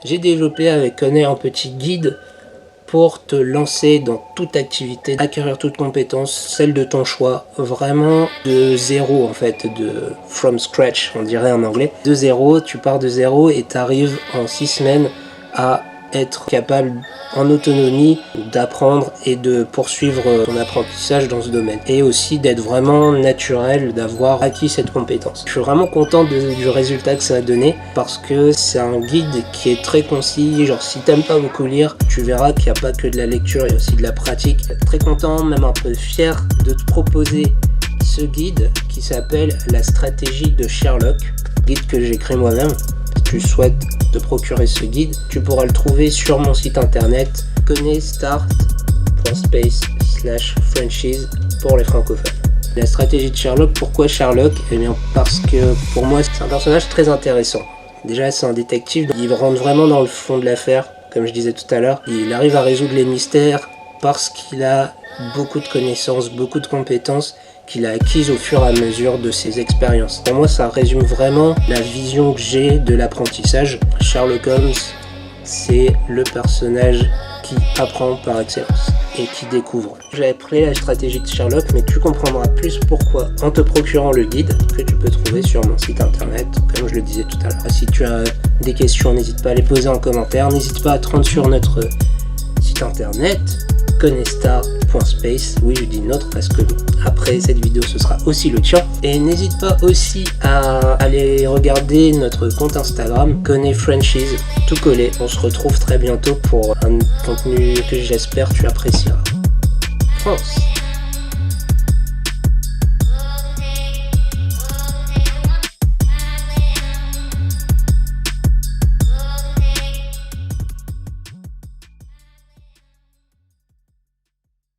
J'ai développé avec Connaît un petit guide pour te lancer dans toute activité, acquérir toute compétence, celle de ton choix, vraiment de zéro en fait, de from scratch on dirait en anglais. De zéro, tu pars de zéro et tu arrives en 6 semaines à être capable en autonomie d'apprendre et de poursuivre ton apprentissage dans ce domaine. Et aussi d'être vraiment naturel, d'avoir acquis cette compétence. Je suis vraiment content du résultat que ça a donné parce que c'est un guide qui est très concis. Genre si t'aimes pas beaucoup lire, tu verras qu'il n'y a pas que de la lecture, il y a aussi de la pratique. Très content, même un peu fier de te proposer ce guide qui s'appelle La stratégie de Sherlock, guide que j'ai créé moi-même. Si tu souhaites te procurer ce guide, tu pourras le trouver sur mon site internet connaistart.space/franchise pour les francophones. La stratégie de Sherlock, pourquoi Sherlock? Eh bien parce que pour moi c'est un personnage très intéressant. Déjà c'est un détective, il rentre vraiment dans le fond de l'affaire, comme je disais tout à l'heure. Il arrive à résoudre les mystères parce qu'il a beaucoup de connaissances, beaucoup de compétences qu'il a acquises au fur et à mesure de ses expériences. Pour moi, ça résume vraiment la vision que j'ai de l'apprentissage. Sherlock Holmes, c'est le personnage qui apprend par excellence et qui découvre. J'avais pris la stratégie de Sherlock, mais tu comprendras plus pourquoi en te procurant le guide que tu peux trouver sur mon site internet, comme je le disais tout à l'heure. Si tu as des questions, n'hésite pas à les poser en commentaire. N'hésite pas à te rendre sur notre site internet connaistar.space, oui je dis notre parce que après cette vidéo ce sera aussi le tien, et n'hésite pas aussi à aller regarder notre compte Instagram Connais Franchise, tout collé. On se retrouve très bientôt pour un contenu que j'espère tu apprécieras. France.